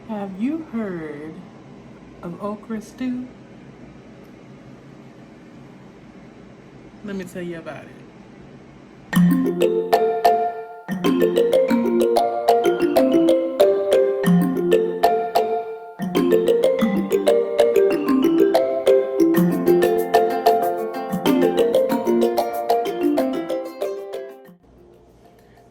Have you heard of okra stew? Let me tell you about it.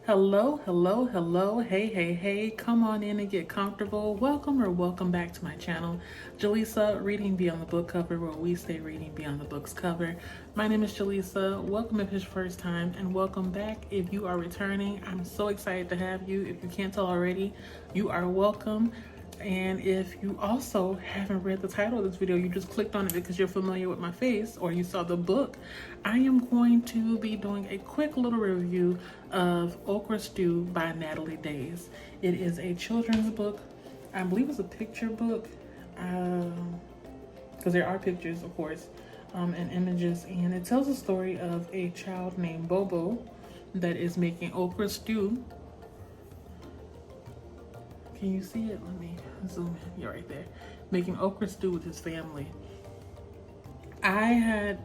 Hello, hello, hello. Hey, hey, hey. Come on in and get comfortable. Welcome or welcome back to my channel, Jaleesa, Reading Beyond the Book Cover, where we stay reading beyond the book's cover. My name is Jaleesa. Welcome if it's your first time, and welcome back if you are returning. I'm so excited to have you. If you can't tell already, you are welcome. And if you also haven't read the title of this video, you just clicked on it because you're familiar with my face or you saw the book, I am going to be doing a quick little review of Okra Stew by Natalie Daise. It is a children's book. I believe it's a picture book because there are pictures, of course, and images. And it tells the story of a child named Bobo that is making okra stew. Can you see it? Let me zoom in. You're right there. Making okra stew with his family. I had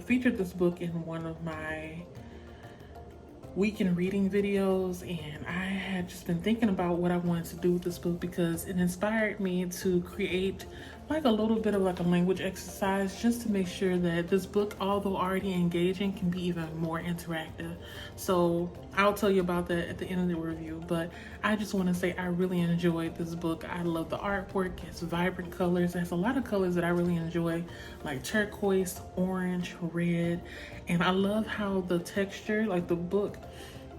featured this book in one of my weekend reading videos, and I had just been thinking about what I wanted to do with this book because it inspired me to create like a little bit of like a language exercise just to make sure that this book, although already engaging, can be even more interactive. So I'll tell you about that at the end of the review, but I just want to say I really enjoyed this book. I love the artwork. It's vibrant colors. It has a lot of colors that I really enjoy, like turquoise, orange, red, and I love how the texture, like the book,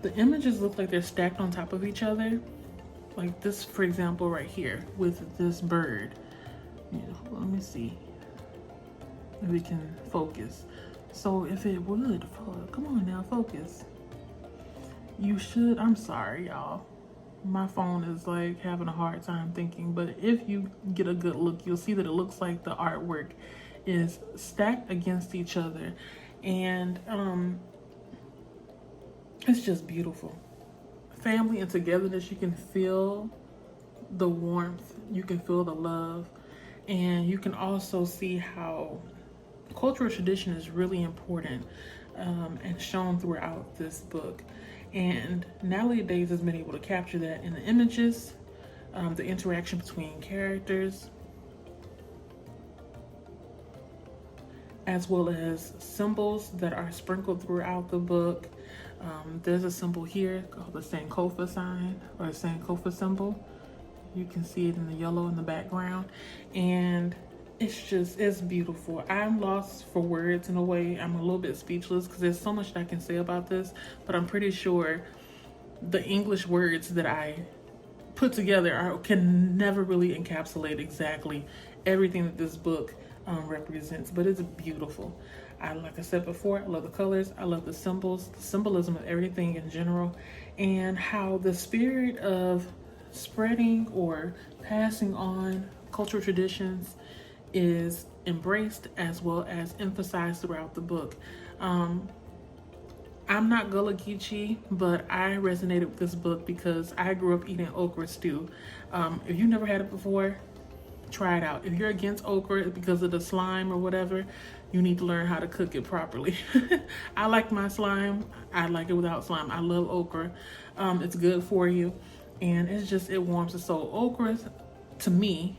the images look like they're stacked on top of each other. Like this, for example, right here with this bird. Yeah, let me see if we can focus. So if it would, come on now, focus. You should, I'm sorry, y'all. My phone is like having a hard time thinking, but if you get a good look, you'll see that it looks like the artwork is stacked against each other. And it's just beautiful. Family and togetherness, you can feel the warmth, you can feel the love, and you can also see how cultural tradition is really important and shown throughout this book. And Natalie Daise has been able to capture that in the images, the interaction between characters, as well as symbols that are sprinkled throughout the book. There's a symbol here called the Sankofa sign, or Sankofa symbol. You can see it in the yellow in the background, and it's beautiful. I'm lost for words in a way. I'm a little bit speechless because there's so much that I can say about this, but I'm pretty sure the English words that I put together can never really encapsulate exactly everything that this book represents, but it's beautiful. Like I said before, I love the colors, I love the symbols, the symbolism of everything in general, and how the spirit of spreading or passing on cultural traditions is embraced as well as emphasized throughout the book. I'm not Gullah Geechee, but I resonated with this book because I grew up eating okra stew. If you've never had it before, try it out. If you're against okra because of the slime or whatever, you need to learn how to cook it properly. I like my slime. I like it without slime. I love okra. It's good for you, and it warms the soul. Okra, to me,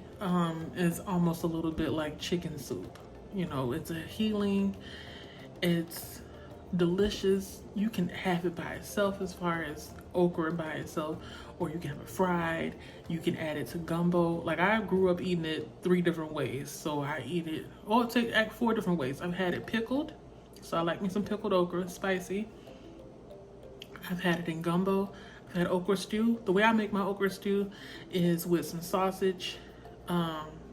is almost a little bit like chicken soup. You know, it's a healing. It's delicious. You can have it by itself, as far as okra by itself, or you can have it fried. You can add it to gumbo. Like, I grew up eating it 3 different ways, so I eat it, or take 4 different ways. I've had it pickled, so I like me some pickled okra, spicy. I've had it in gumbo. I've had okra stew. The way I make my okra stew is with some sausage,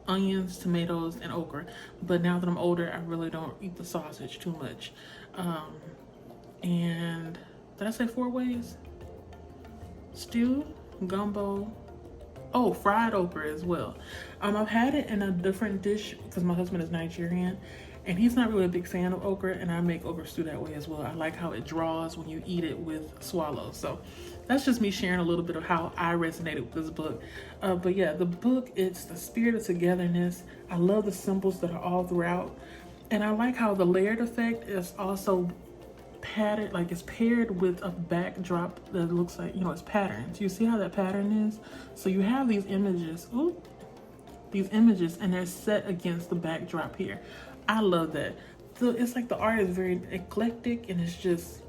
onions, tomatoes, and okra. But now that I'm older, I really don't eat the sausage too much. And did I say 4 ways? Stew, gumbo, fried okra as well. I've had it in a different dish because my husband is Nigerian, And he's not really a big fan of okra, and I make okra stew that way as well. I like how it draws when you eat it with swallows. So that's just me sharing a little bit of how I resonated with this book. But yeah, the book, it's the spirit of togetherness. I love the symbols that are all throughout. And I like how the layered effect is also patterned, like it's paired with a backdrop that looks like, it's patterns. You see how that pattern is? So you have these images, and they're set against the backdrop here. I love that. So it's like the art is very eclectic, and it's just,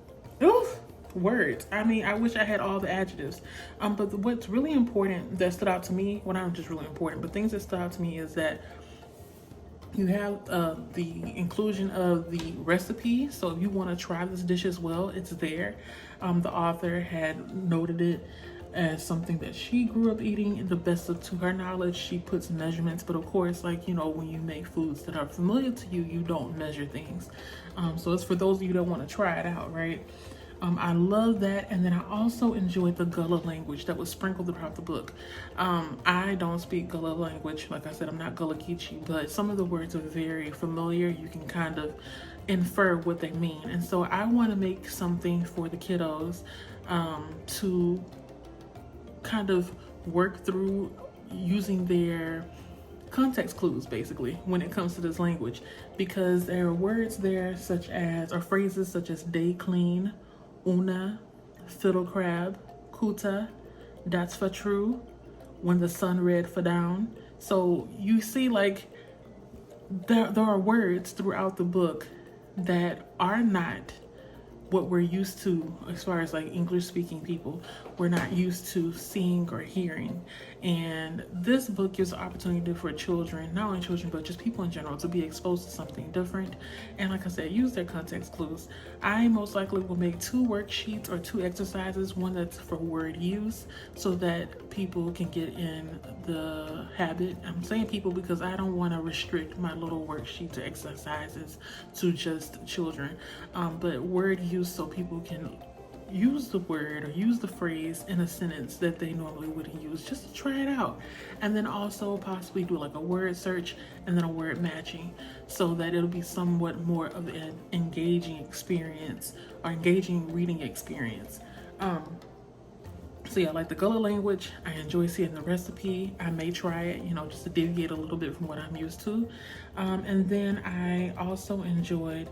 words. I mean, I wish I had all the adjectives. But what's really important that stood out to me, well, not just really important, but things that stood out to me is that you have the inclusion of the recipe. So if you want to try this dish as well, it's there. The author had noted it as something that she grew up eating. The best of to her knowledge, she puts measurements, but of course, like, when you make foods that are familiar to you, you don't measure things. So it's for those of you that want to try it out, right? I love that. And then I also enjoyed the Gullah language that was sprinkled throughout the book. I don't speak Gullah language. Like I said, I'm not Gullah Geechee, but some of the words are very familiar. You can kind of infer what they mean. And so I want to make something for the kiddos to kind of work through using their context clues, basically, when it comes to this language, because there are words there such as, or phrases such as Dayclean, oona, fiddle crab, kuta, that's for true, when the sun red for down. So you see, like, there are words throughout the book that are not what we're used to as far as like English speaking people. We're not used to seeing or hearing. And this book gives an opportunity for children, not only children, but just people in general, to be exposed to something different. And like I said, use their context clues. I most likely will make 2 worksheets or 2 exercises, one that's for word use, so that people can get in the habit. I'm saying people because I don't want to restrict my little worksheets or exercises to just children, but word use, so people can use the word or use the phrase in a sentence that they normally wouldn't use, just to try it out. And then also possibly do like a word search and then a word matching, so that it'll be somewhat more of an engaging experience or engaging reading experience. So yeah, like the Gullah language, I enjoy seeing the recipe. I may try it, just to deviate a little bit from what I'm used to. And then I also enjoyed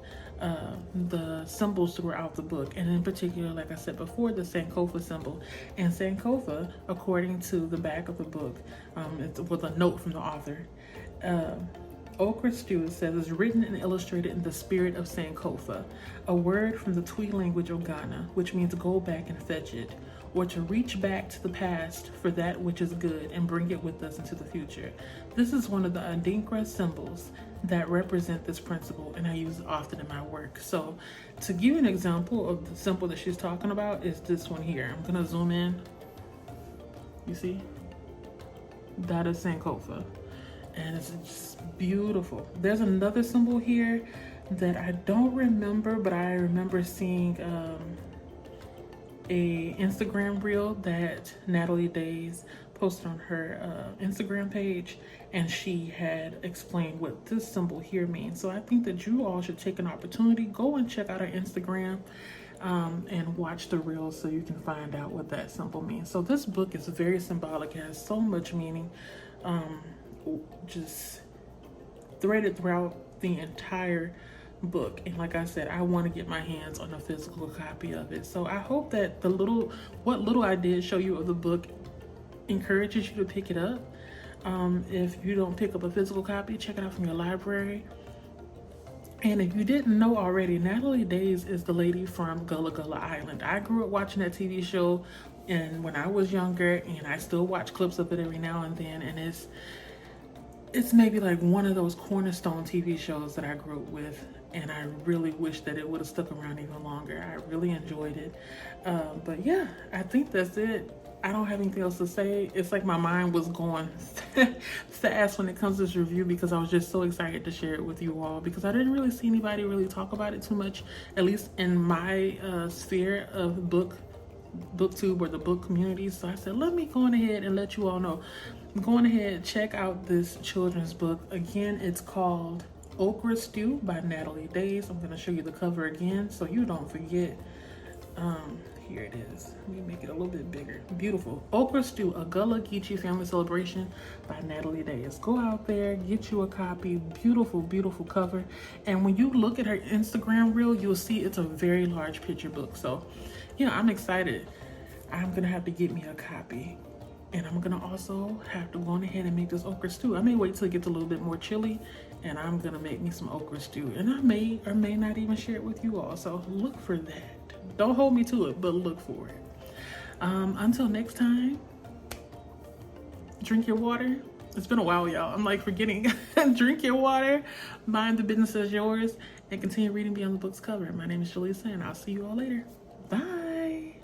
the symbols throughout the book, and in particular, like I said before, the Sankofa symbol. And Sankofa, according to the back of the book, it's with a note from the author. Okra Stew says is written and illustrated in the spirit of Sankofa, a word from the Twi language of Ghana, which means go back and fetch it, or to reach back to the past for that which is good and bring it with us into the future. This is one of the Adinkra symbols that represent this principle, and I use it often in my work. So to give you an example of the symbol that she's talking about is this one here. I'm gonna zoom in. You see? That is Sankofa, and it's just beautiful. There's another symbol here that I don't remember, but I remember seeing a Instagram reel that Natalie Daise posted on her Instagram page, and she had explained what this symbol here means. So I think that you all should take an opportunity, go and check out her Instagram and watch the reel so you can find out what that symbol means. So this book is very symbolic, it has so much meaning, just threaded throughout the entire book. And like I said, I want to get my hands on a physical copy of it. So I hope that what little I did show you of the book encourages you to pick it up. If you don't pick up a physical copy, check it out from your library. And if you didn't know already, Natalie Daise is the lady from Gullah Island. I grew up watching that TV show, and when I was younger, and I still watch clips of it every now and then, and it's maybe like one of those cornerstone TV shows that I grew up with, and I really wish that it would have stuck around even longer. I really enjoyed it. But yeah, I think that's it. I don't have anything else to say. It's like my mind was going fast when it comes to this review, because I was just so excited to share it with you all, because I didn't really see anybody really talk about it too much, at least in my sphere of booktube or the book community. So I said, let me go on ahead and let you all know. Go on ahead, check out this children's book. Again, it's called Okra Stew by Natalie Daise. I'm going to show you the cover again so you don't forget. Here it is. Let me make it a little bit bigger. Beautiful. Okra Stew, a Gullah Geechee family celebration by Natalie Daise. Go out there, get you a copy. Beautiful, beautiful cover. And when you look at her Instagram reel, you'll see it's a very large picture book. So, you know, I'm excited. I'm going to have to get me a copy. And I'm gonna also have to go on ahead and make this okra stew. I may wait till it gets a little bit more chilly and I'm gonna make me some okra stew. And I may or may not even share it with you all. So look for that. Don't hold me to it, but look for it. Until next time, drink your water. It's been a while, y'all. I'm like forgetting. Drink your water, mind the business as yours, and continue reading beyond the book's cover. My name is Jaleesa, and I'll see you all later. Bye.